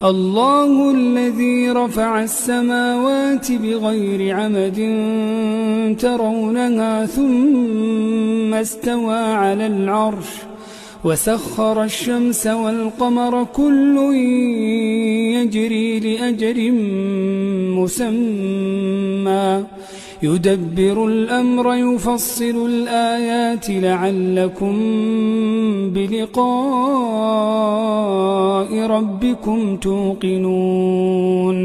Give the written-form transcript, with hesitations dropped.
الله الذي رفع السماوات بغير عمد ترونها ثم استوى على العرش وسخر الشمس والقمر كل يجري لأجل مسمى يدبر الأمر يفصل الآيات لعلكم بلقاء ربكم توقنون